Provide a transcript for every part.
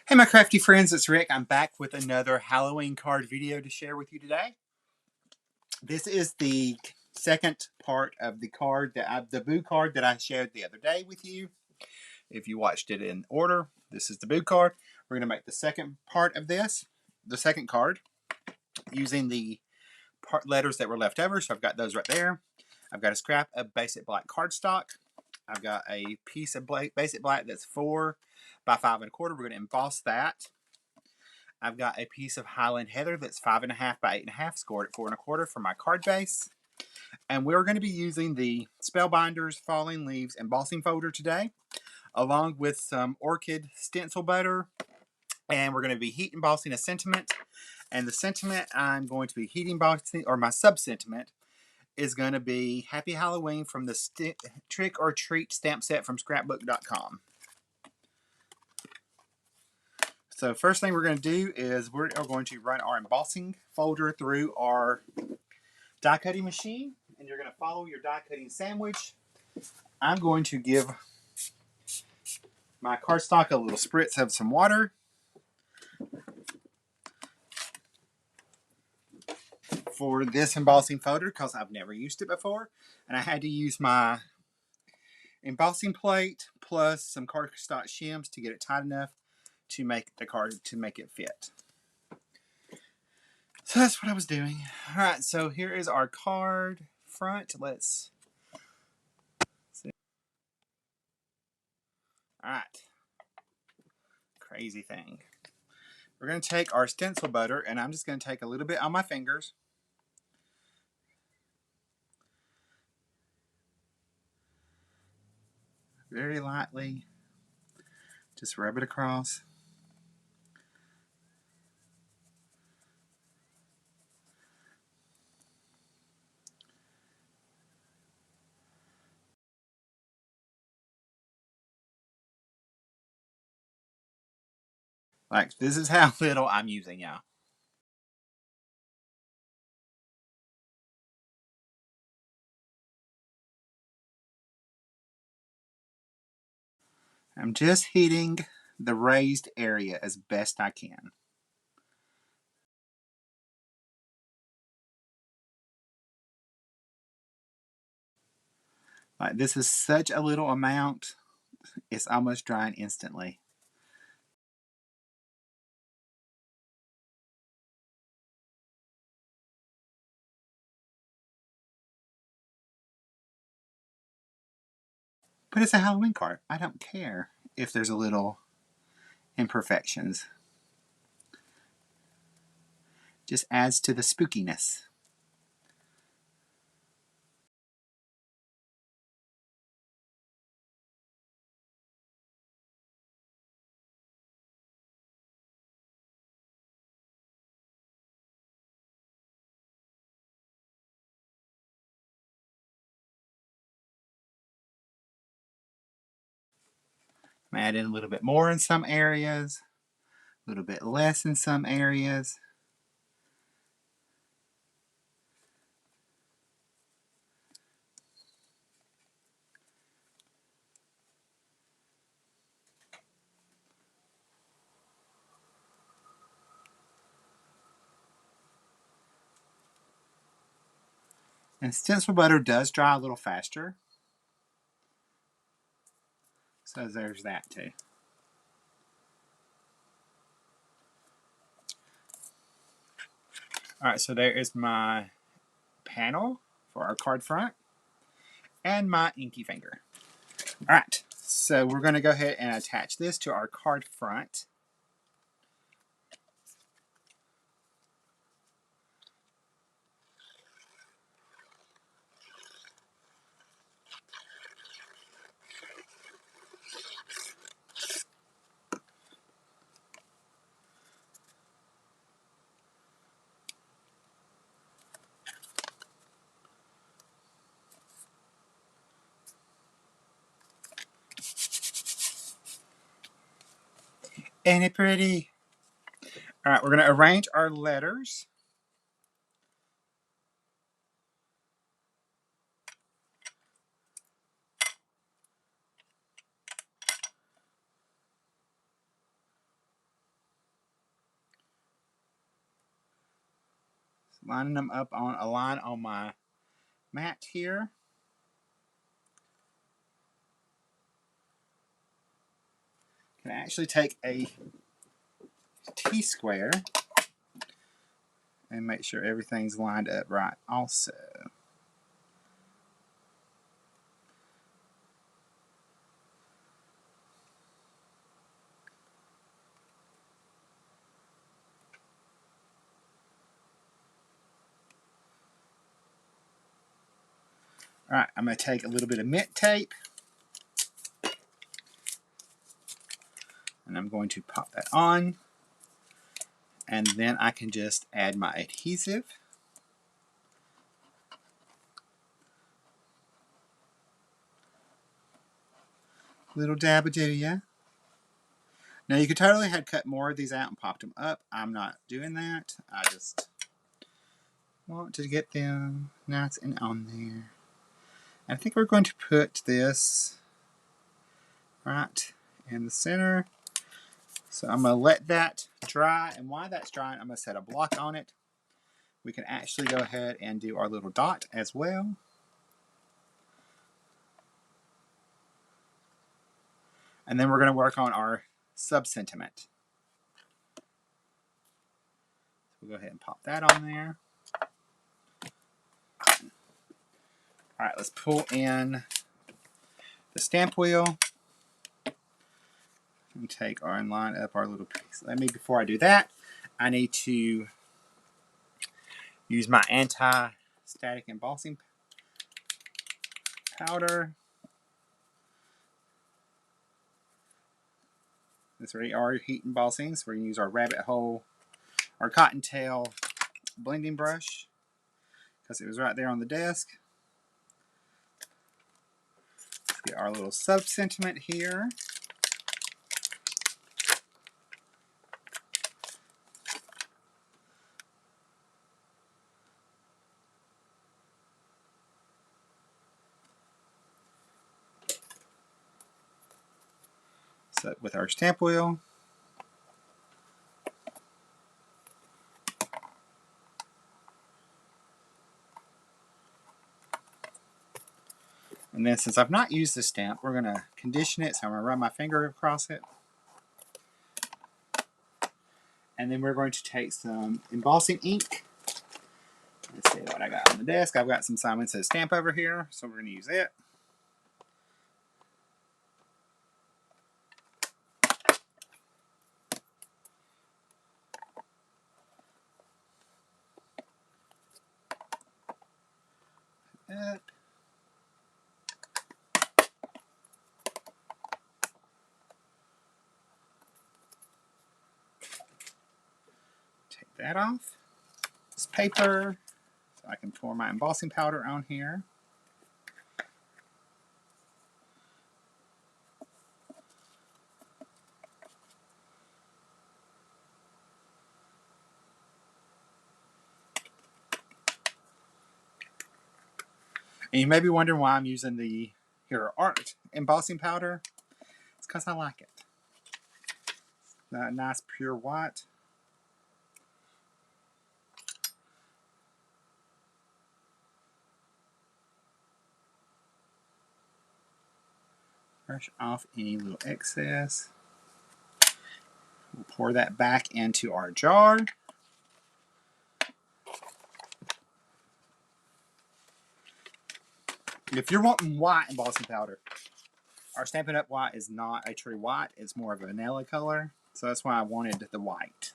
Hey my crafty friends, it's Rick. I'm back with another Halloween card video to share with you today. This is the second part of the card the Boo card that I shared the other day with you. If you watched it in order, this is the Boo card. We're going to make the second part of this, the second card, using the letters that were left over. So I've got those right there. I've got a scrap of basic black cardstock. I've got a piece of basic black that's 4 by 5 1/4. We're going to emboss that. I've got a piece of Highland Heather that's 5.5 by 8.5, scored at 4 1/4 for my card base. And we're going to be using the Spellbinders Falling Leaves Embossing Folder today, along with some Orchid Stencil Butter. And we're going to be heat embossing a sentiment. And the sentiment I'm going to be heat embossing, or my sub-sentiment, is going to be Happy Halloween from the Trick or Treat stamp set from scrapbook.com. So first thing we're going to do is we're going to run our embossing folder through our die cutting machine, and you're going to follow your die cutting sandwich. I'm going to give my cardstock a little spritz of some water for this embossing folder because I've never used it before, and I had to use my embossing plate plus some cardstock shims to get it tight enough to make the card it fit. So that's what I was doing. All right, so here is our card front. Let's see. All right, crazy thing. We're going to take our stencil butter, and I'm just going to take a little bit on my fingers. Very lightly. Just rub it across. Like, this is how little I'm using, y'all. I'm just heating the raised area as best I can. Like, this is such a little amount, it's almost drying instantly. But it's a Halloween card. I don't care if there's a little imperfections. Just adds to the spookiness. I'm adding a little bit more in some areas, a little bit less in some areas. And stencil butter does dry a little faster. So there's that too. Alright, so there is my panel for our card front and my inky finger. Alright, so we're going to go ahead and attach this to our card front. Ain't it pretty? Alright, we're going to arrange our letters. lining them up on a line on my mat here. Can actually take a T-square and make sure everything's lined up right also. Alright, I'm going to take a little bit of mint tape and I'm going to pop that on, and then I can just add my adhesive. Little dab of ya. Now you could totally have cut more of these out and popped them up. I'm not doing that. I just want to get them nice and on there. I think we're going to put this right in the center. So I'm going to let that dry, and while that's drying, I'm going to set a block on it. We can actually go ahead and do our little dot as well. And then we're going to work on our sub-sentiment. We'll go ahead and pop that on there. All right, let's pull in the stamp wheel and take our and line up our little piece. Before I do that, I need to use my anti-static embossing powder. This already are heat embossing, so we're going to use our rabbit hole, our cottontail blending brush, because it was right there on the desk. Let's get our little sub-sentiment here. So with our stamp wheel. And then since I've not used this stamp, we're going to condition it. So I'm going to run my finger across it. And then we're going to take some embossing ink. Let's see what I got on the desk. I've got some Simon Says stamp over here, so we're going to use it. Up. Take that off. This paper, so I can pour my embossing powder on here. And you may be wondering why I'm using the art embossing powder. It's because I like it. Nice pure white. Brush off any little excess. We'll pour that back into our jar. If you're wanting white embossing powder, our Stampin' Up! White is not a true white. It's more of a vanilla color. So that's why I wanted the white.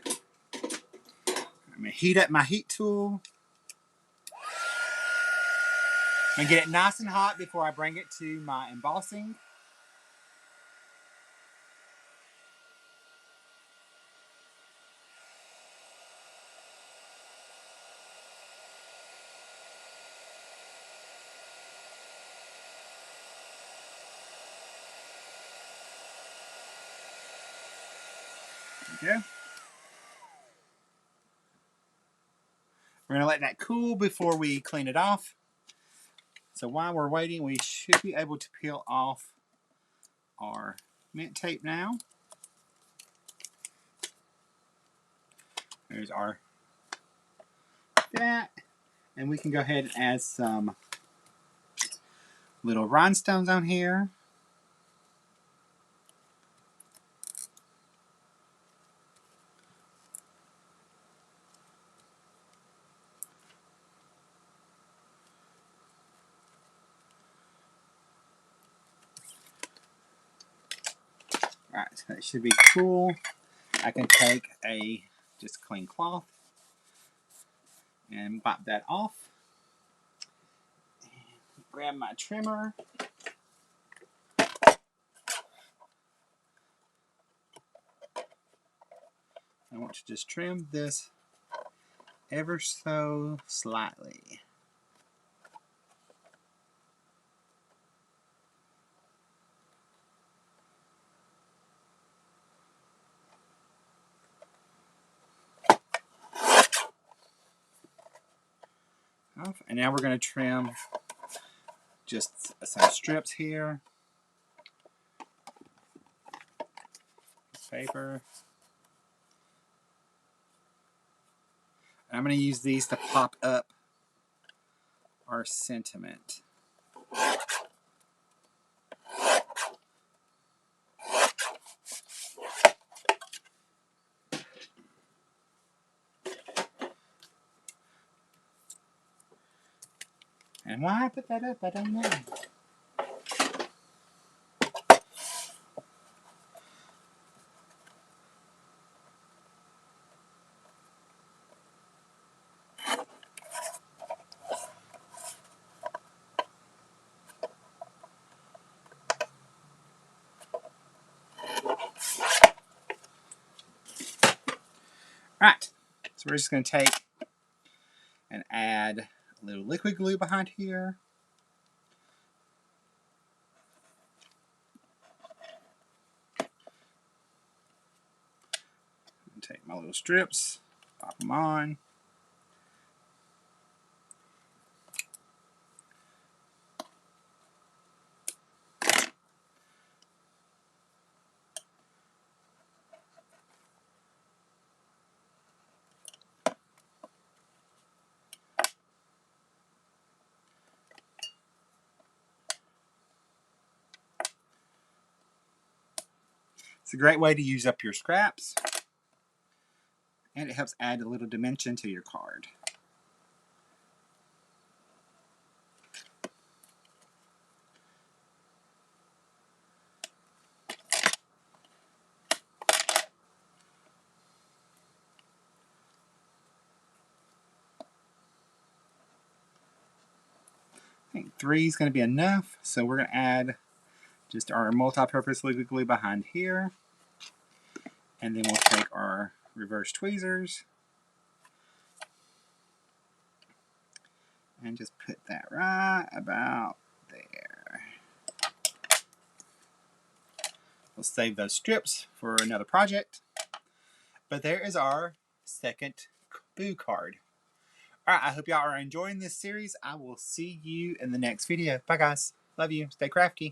I'm going to heat up my heat tool. I'm going to get it nice and hot before I bring it to my embossing. There we go. We're going to let that cool before we clean it off. So while we're waiting, we should be able to peel off our mint tape now. There's our that. And we can go ahead and add some little rhinestones on here. Alright, so that should be cool. I can take a just clean cloth and wipe that off. Grab my trimmer. I want to just trim this ever so slightly. And now we're going to trim just some strips here. Paper. And I'm going to use these to pop up our sentiment. And why I put that up, I don't know. Right, so we're just going to take and add a little liquid glue behind here. And take my little strips, pop them on. It's a great way to use up your scraps, and it helps add a little dimension to your card. I think 3 is going to be enough, so we're going to add just our multi-purpose liquid glue behind here. And then we'll take our reverse tweezers and just put that right about there. We'll save those strips for another project. But there is our second boo card. Alright, I hope y'all are enjoying this series. I will see you in the next video. Bye guys. Love you. Stay crafty.